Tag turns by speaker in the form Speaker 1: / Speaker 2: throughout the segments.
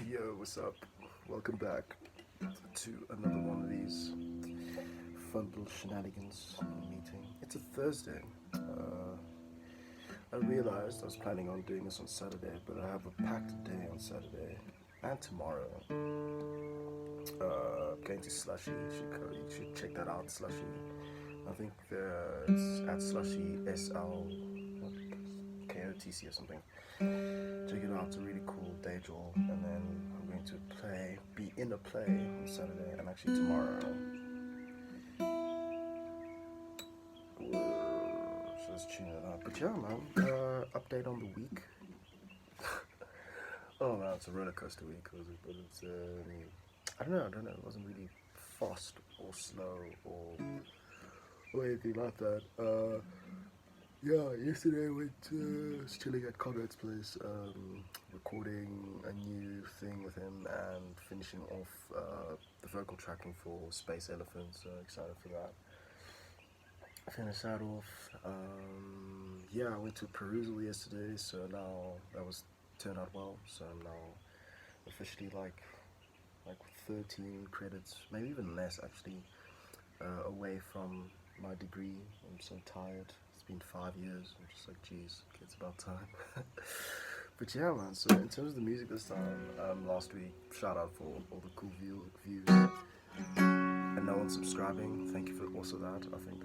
Speaker 1: Yo, what's up? Welcome back to another one of these fun little shenanigans meeting. It's a Thursday. I realized I was planning on doing this on Saturday, but I have a packed day on Saturday and tomorrow. Going to Slushy. You should check that out, Slushy. I think it's at Slushy SLKOTC or something. Check it out, it's a really cool day drill, and then I'm going to be in a play on Saturday and actually tomorrow. So let's tune it up. But yeah, man, update on the week. Oh man, it's a roller coaster week, but it's I don't know. It wasn't really fast or slow or anything like that. Yeah, yesterday I was chilling at Conrad's place, recording a new thing with him and finishing off the vocal tracking for Space Elephant, so excited for that. Finished that off. Yeah, I went to Perusal yesterday, so now that was turned out well, so I'm now officially like 13 credits, maybe even less actually, away from my degree. I'm so tired. It's been 5 years. I'm just like, geez, it's about time. But yeah, man. So in terms of the music this time, last week, shout out for all the cool views and no one subscribing. Thank you for also that. I think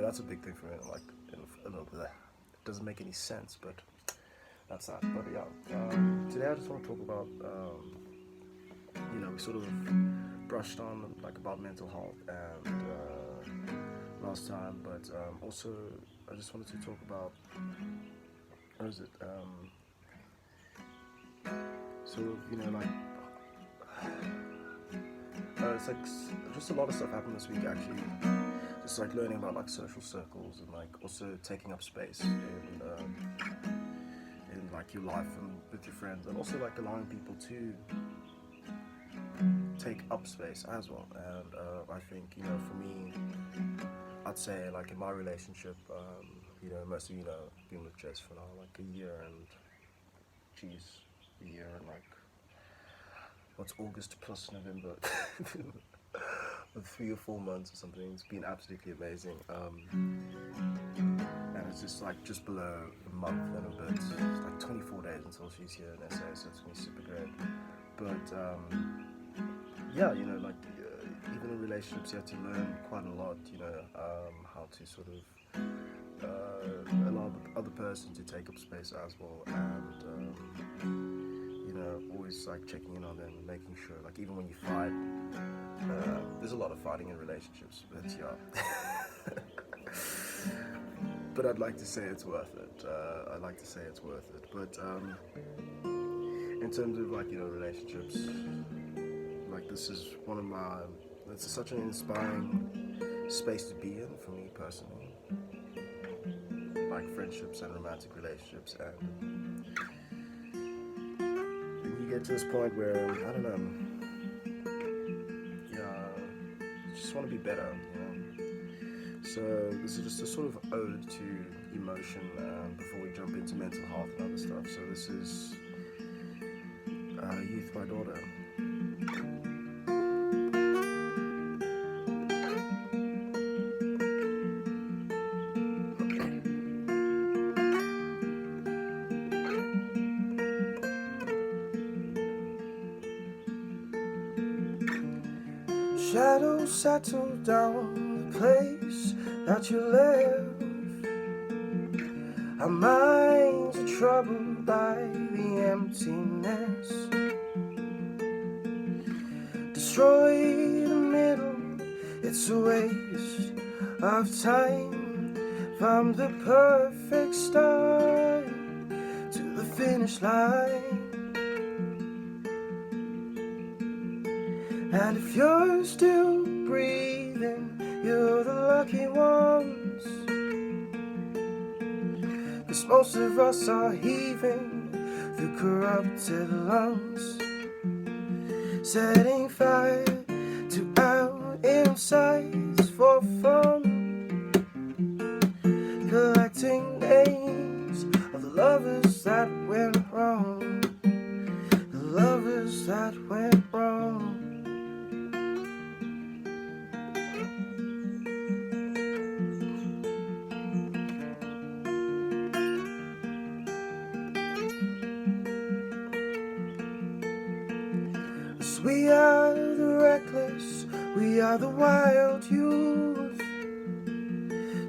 Speaker 1: that's a big thing for me. Like, a little bit. It doesn't make any sense, but that's that. But yeah, today I just want to talk about, we sort of brushed on like about mental health and last time, but also I just wanted to talk about what is it? Sort of like it's like just a lot of stuff happened this week actually. Just like learning about like social circles and like also taking up space in like your life and with your friends, and also like allowing people to take up space as well. And I think for me, I'd say like in my relationship, most of been with Jess for now like a year and a year and like what's August plus November, with 3 or 4 months or something. It's been absolutely amazing. And it's just below a month and a bit. It's like 24 days until she's here in SA, so it's gonna be super great. But yeah, even in relationships, you have to learn quite a lot. How to sort of allow the other person to take up space as well, and always like checking in on them, and making sure, like even when you fight, there's a lot of fighting in relationships, but yeah. But I'd like to say it's worth it. But in terms of relationships, like this is it's such an inspiring space to be in for me personally, like friendships and romantic relationships. And when you get to this point where I don't know, you just want to be better, so this is just a sort of ode to emotion before we jump into mental health and other stuff. So this is Youth by Daughter. Shadows settle down the place that you live. Our minds are troubled by the emptiness. Destroy the middle, it's a waste of time. From the perfect start to the finish line. And if you're still breathing, you're the lucky ones. 'Cause most of us are heaving through corrupted lungs, setting fire to our insides for fun, collecting names of the lovers that went wrong. that went wrong. As we are the reckless, we are the wild youth,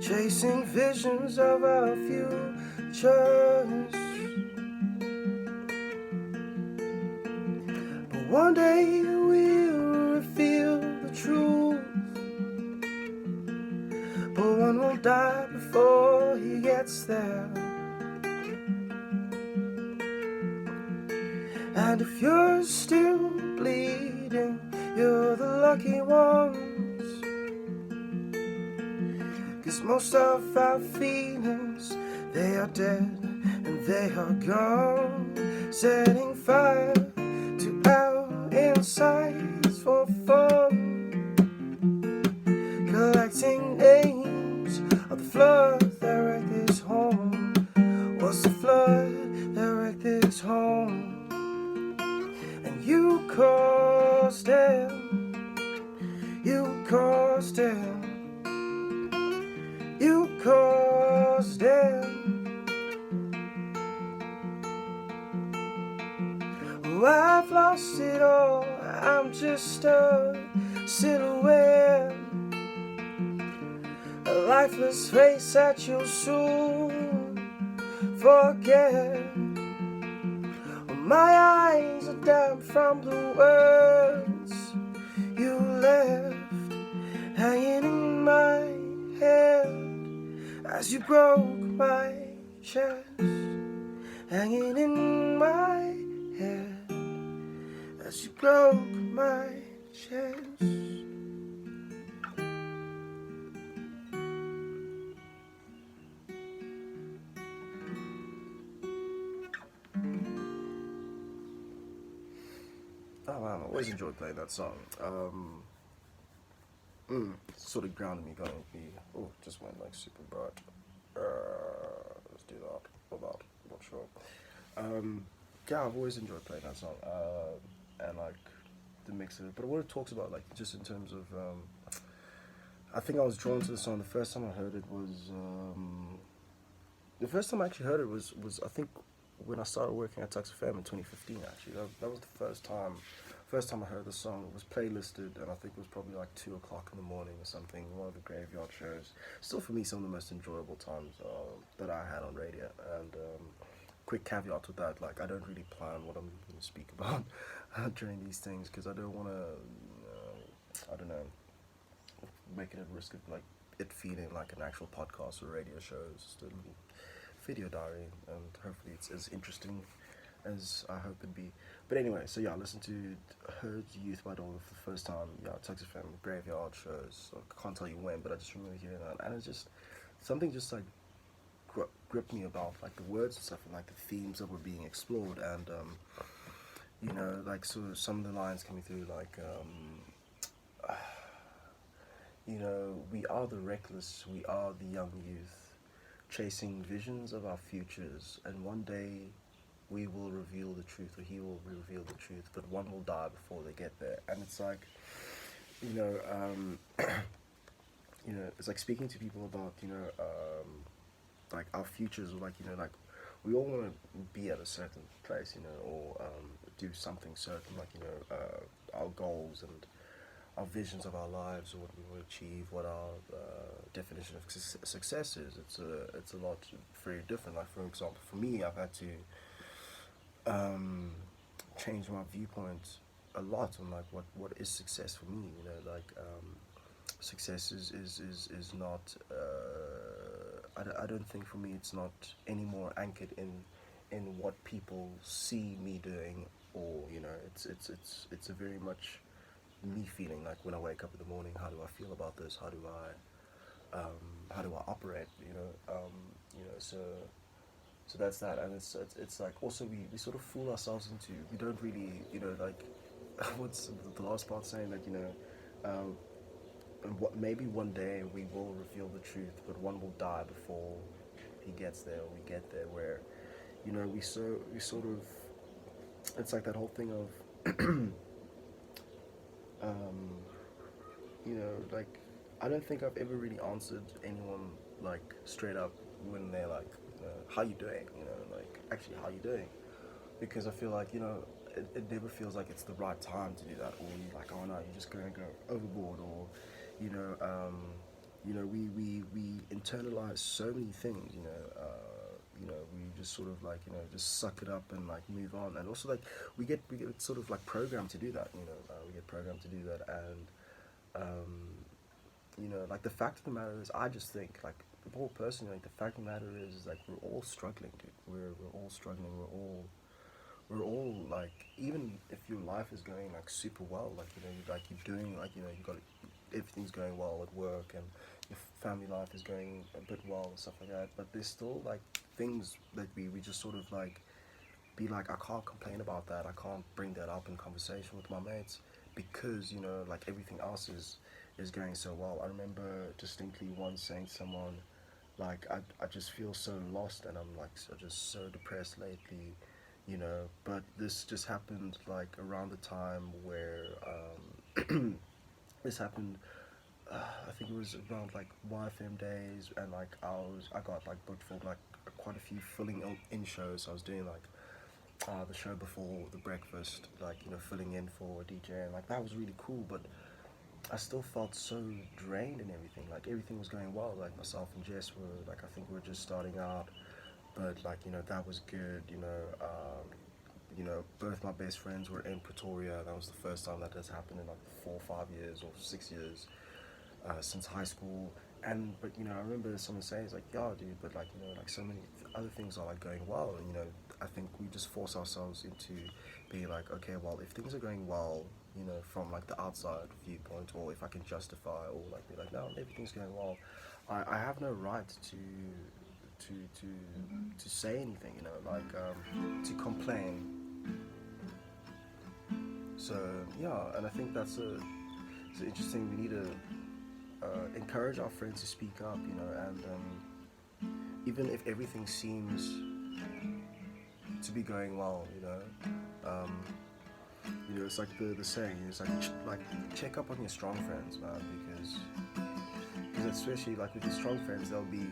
Speaker 1: chasing visions of our futures. But one day we'll reveal the truth, but one will die before he gets there. And if you're still bleeding, you're the lucky ones, 'cause most of our feelings, they are dead and they are gone, setting fire to our insides for fun, collecting names of the flood that wrecked this home. Was the flood that wrecked this home? And you caused it, you caused it, you caused it. Oh, I've lost it all, I'm just a silhouette, a lifeless face that you'll soon forget. My eyes are damp from the words you left hanging in my head as you broke my chest, hanging in my head as you broke my chest. Oh wow, I always enjoyed playing that song. Sort of grounded me, going me. Oh, just went like super bright. Let's do that. Or that. Not sure. Yeah, I've always enjoyed playing that song. And like the mix of it. But what it talks about, like just in terms of, I think I was drawn to the song. The first time I heard it was, the first time I actually heard it was I think when I started working at Tux FM in 2015. Actually, that was the first time I heard the song. It was playlisted, and I think it was probably like 2 o'clock in the morning or something. One of the graveyard shows. Still, for me, some of the most enjoyable times that I had on radio. And quick caveat with that, like I don't really plan what I'm going to speak about during these things, because I don't want to, I don't know, making it risk of like it feeling like an actual podcast or radio show. It's just a little video diary, and hopefully it's as interesting as I hope it'd be. But anyway, so yeah, I listened to Heard Youth by Dollar for the first time. Yeah, Texas FM graveyard shows. So I can't tell you when, but I just remember hearing that, and it's just something just like gripped me about like the words and stuff, and like the themes that were being explored, and you know, like so some of the lines coming through, like you know, we are the reckless, we are the young youth, chasing visions of our futures, and one day we will reveal the truth, or he will reveal the truth, but one will die before they get there. And it's like, you know, you know, it's like speaking to people about, you know, like our futures, or like, you know, like we all want to be at a certain place, you know, or do something certain, like, you know, our goals and our visions of our lives, or what we want to achieve, what our definition of success is. It's a lot very different. Like, for example, for me, I've had to change my viewpoint a lot on like what is success for me. You know, like success is not. I don't think for me it's not anymore anchored in what people see me doing, or you know, it's a very much me feeling, like when I wake up in the morning, how do I feel about this? How do I operate? You know, so that's that. And it's like also we sort of fool ourselves into, we don't really, you know, like what's the last part saying, that, you know, and what maybe one day we will reveal the truth, but one will die before he gets there, or we get there, where, you know, we sort of, it's like that whole thing of um, like I don't think I've ever really answered anyone like straight up when they're like, how you doing? Like actually, how you doing? Because I feel like it never feels like it's the right time to do that, or you're like, oh no, you're just gonna go overboard, or you know, um, we internalize so many things, we just sort of like just suck it up and like move on, and also like we get sort of like programmed to do that, we get programmed to do that, and like the fact of the matter is, I just think like the whole person, like the fact of the matter is like we're all struggling, dude. We're all struggling. We're all like, even if your life is going like super well, like like you're doing like you got everything's going well at work, and your family life is going a bit well and stuff like that. But there's still like things that we just sort of like be like, I can't complain about that. I can't bring that up in conversation with my mates because like everything else is going so well. I remember distinctly once saying to someone like, I just feel so lost, and I'm like just so depressed lately, but this just happened like around the time where this happened. I think it was around like YFM days, and like I got like booked for like quite a few filling in shows. I was doing like the show before the breakfast, like filling in for a DJ, and like that was really cool. But I still felt so drained and everything. Like everything was going well. Like myself and Jess were like, I think we were just starting out, but like that was good. Both my best friends were in Pretoria. That was the first time that has happened in like 4 or 5 years or 6 years since high school. And but I remember someone saying, it's like, yeah, dude, but like like so many other things are like going well, and I think we just force ourselves into being like, okay, well, if things are going well, from like the outside viewpoint, or if I can justify, or like be like, no, everything's going well, I have no right to say anything, like to complain. So yeah, and I think it's interesting. We need to encourage our friends to speak up, and even if everything seems to be going well, it's like the saying, it's like like check up on your strong friends, man, because especially like with your strong friends, they'll be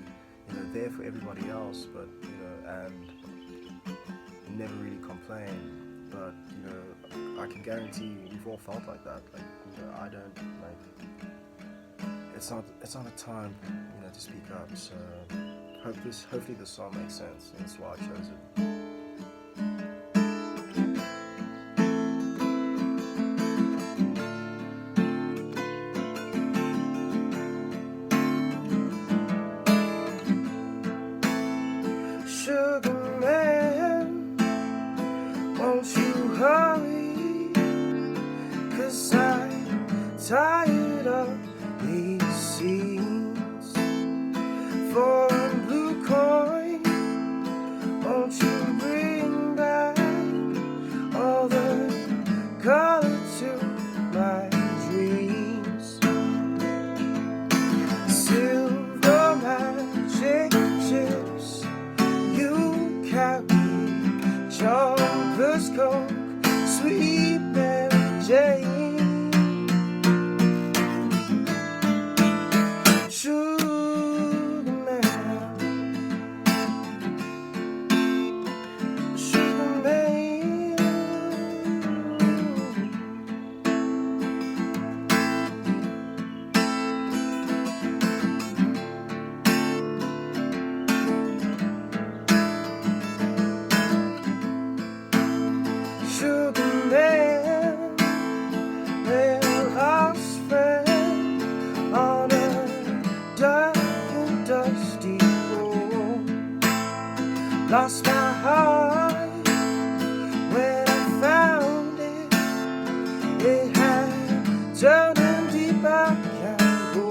Speaker 1: there for everybody else, but and never really complain. But I can guarantee we've all felt like that. Like I don't like. It's not a time to speak up. So hopefully this song makes sense. And that's why I chose it. Sugar man, won't you hurry? 'Cause I'm tired of these scenes. For a blue coin, won't you bring back all the color to my dreams? Silver magic chips you carry, Jumpers, Coke, sweet Mary Jane. Sugar man, sugar man. Sugar man, we're lost friend on a dark and dusty road. Lost my heart when I found it. It had turned in deep, I can't go.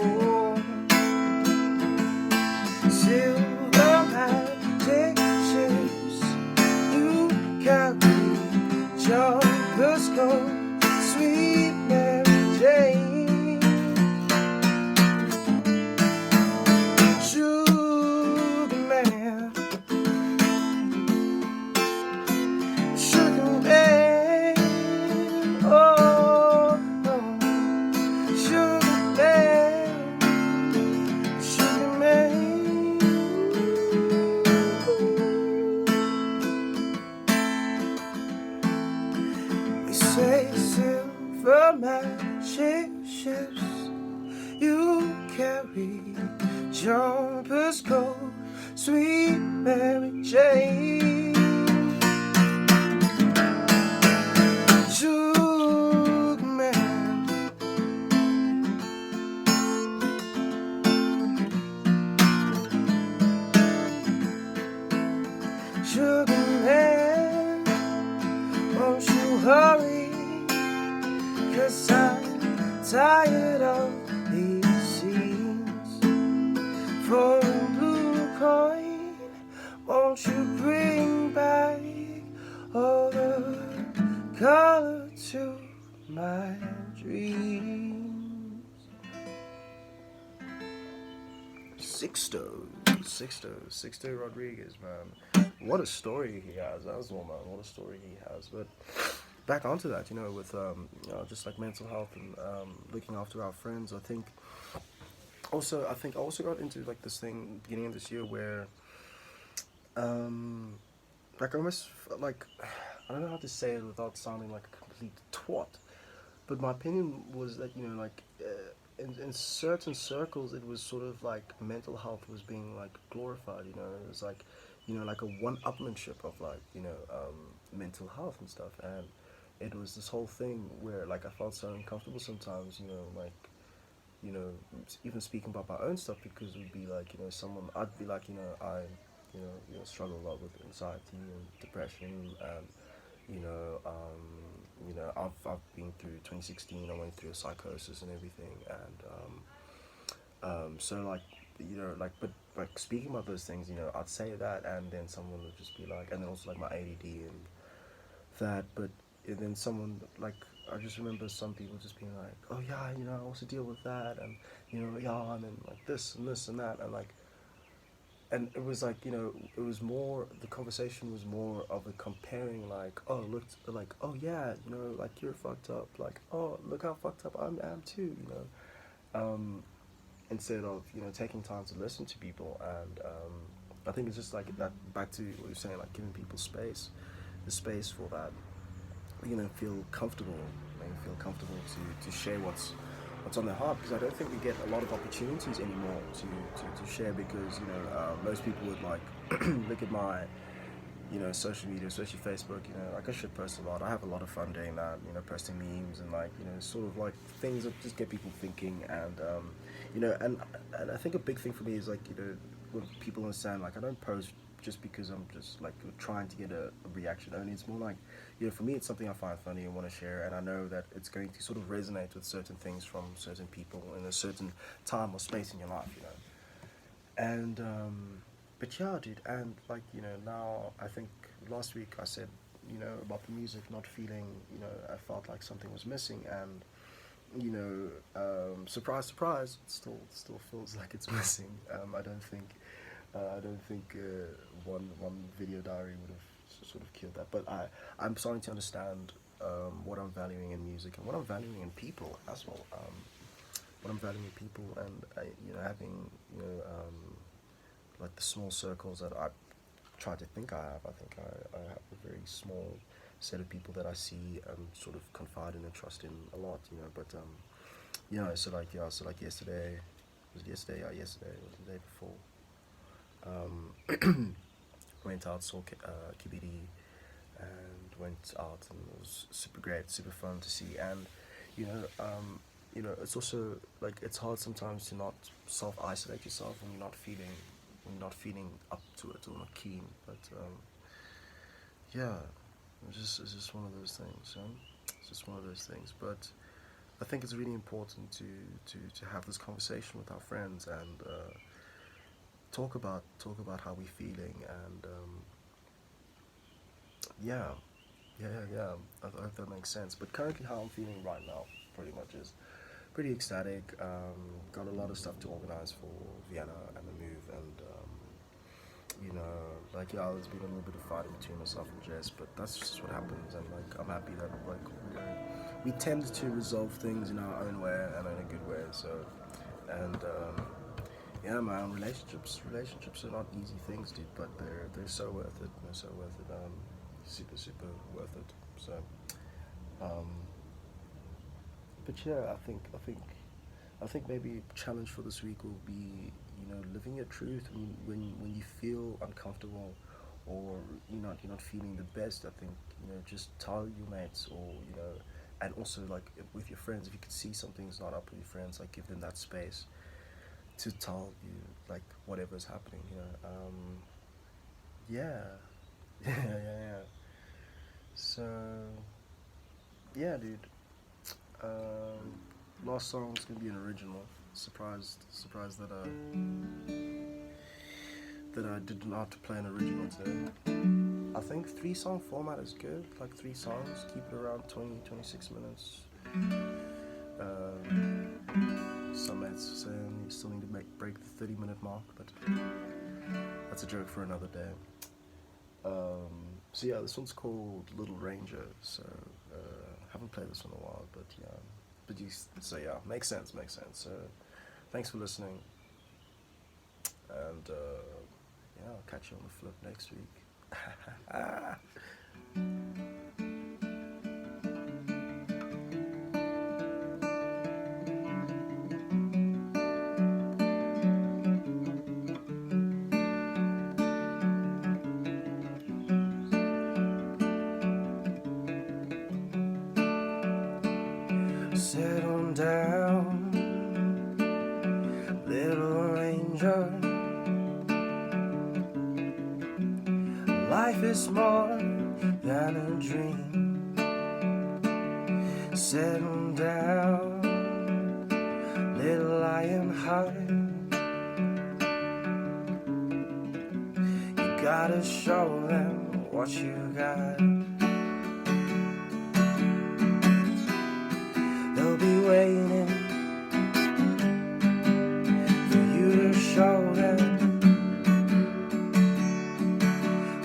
Speaker 1: Silver magic chips you carry, Jumpers, Coke, sweet Mary Jane. Sugar man, sugar man, won't you hurry? 'Cause I'm tired of these scenes. For a blue coin, won't you bring back all the color to my dreams? Sixto Rodriguez, man. What a story he has, that's all, man. What a story he has. But back onto that, with just like mental health and looking after our friends. I think I also got into like this thing beginning of this year where like almost like I don't know how to say it without sounding like a complete twat, but my opinion was that in certain circles it was sort of like mental health was being like glorified. It was like like a one-upmanship of like mental health and stuff, and it was this whole thing where like I felt so uncomfortable sometimes, like even speaking about my own stuff, because it would be like someone I'd be like I struggle a lot with anxiety and depression, and I've been through 2016. I went through a psychosis and everything, and so like but like speaking about those things, I'd say that, and then someone would just be like, and then also like my ADD and that, but and then someone like I just remember some people just being like, oh yeah, I also deal with that, and yeah, and then like this and this and that, and like, and it was like it was more, the conversation was more of a comparing, like, oh look, like, oh yeah, like you're fucked up, like, oh look how fucked up I am too, instead of taking time to listen to people. And I think it's just like that, back to what you're saying, like giving people the space for that, feel comfortable, to share what's on their heart, because I don't think we get a lot of opportunities anymore to share, because most people would like look at my social media, especially Facebook. Like I should post a lot. I have a lot of fun doing that. Posting memes and like sort of like things that just get people thinking, and and I think a big thing for me is like when people understand, like I don't post just because I'm just like trying to get a reaction only. It's more like for me it's something I find funny and want to share, and I know that it's going to sort of resonate with certain things from certain people in a certain time or space in your life. And but yeah, dude, and like now I think last week I said about the music not feeling, I felt like something was missing, and surprise, surprise, it still feels like it's missing. I don't think one video diary would have sort of killed that, but I'm starting to understand what I'm valuing in music and what I'm valuing in people as well. What I'm valuing in people, and having like the small circles that I try to think I have. I think I have a very small set of people that I see and sort of confide in and trust in a lot. But so like yesterday, was it yesterday? Yeah, yesterday, it was the day before. Went out, saw KBD, and went out, and it was super great, super fun to see. And you know, it's also like it's hard sometimes to not self isolate yourself when you're not feeling up to it or not keen. But yeah, it's just one of those things. It's just one of those things. But I think it's really important to have this conversation with our friends, and talk about how we're feeling, and yeah, yeah. I hope that makes sense. But currently, how I'm feeling right now, pretty much is pretty ecstatic. Got a lot of stuff to organize for Vienna and the move, and like yeah, there's been a little bit of fighting between myself and Jess, but that's just what happens. And like I'm happy that like we tend to resolve things in our own way and in a good way. So, and yeah, man, relationships are not easy things, dude, but they're so worth it. They're so worth it. Super worth it. So, um, but yeah, I think maybe a challenge for this week will be living your truth when you feel uncomfortable, or you're not feeling the best. I think just tell your mates, or and also like with your friends, if you could see something's not up with your friends, like give them that space to tell you like whatever's happening. Yeah, Yeah. So, yeah, dude. Last song's gonna be an original. Surprised that I did not play an original today. I think 3 song format is good. Like 3 songs, keep it around 20-26 minutes. Some mates saying you still need to break the 30-minute mark, but that's a joke for another day. So yeah, this one's called Little Ranger. So haven't played this one in a while, but yeah. So yeah, makes sense. So thanks for listening, and yeah, I'll catch you on the flip next week. Settle down, little ranger. Life is more than a dream. Settle down, little lion heart. You gotta show them what you got. They'll be waiting for you to show them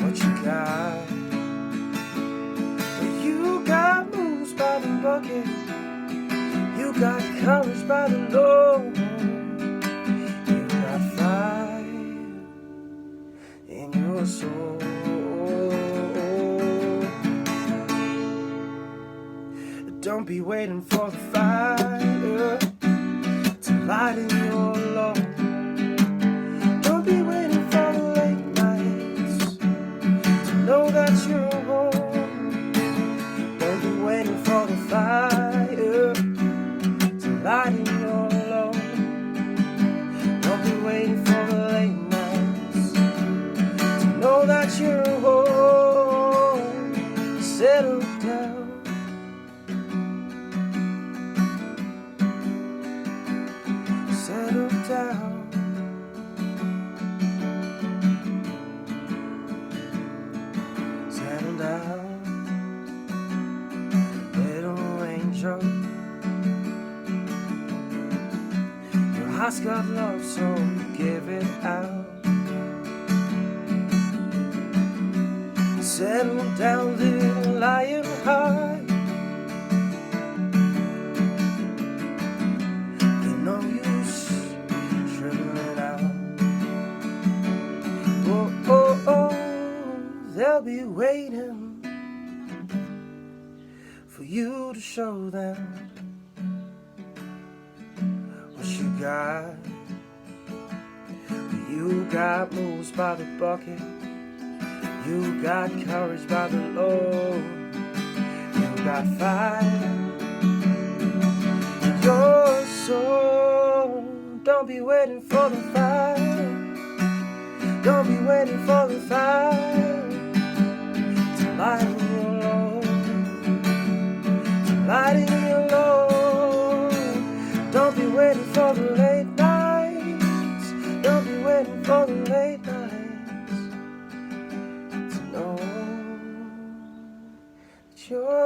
Speaker 1: what you got. But you got moves by the bucket, you got courage by the Lord, you got fire in your soul. Don't be waiting for the fire to light in your load. Don't be waiting for the late nights to know that you're home. Don't be waiting for the fire to light in your load. Don't be waiting for the late nights to know that you're home. Settle down. Settle down. Settle down, little angel. Your heart's got love, so give it out. Settle down, little lion heart. They'll be waiting for you to show them what you got. You got moves by the bucket, you got courage by the Lord, you got fire in your soul. Don't be waiting for the fire. Don't be waiting for the fire to light in your load, to light in your load. Don't be waiting for the late nights. Don't be waiting for the late nights to know that you're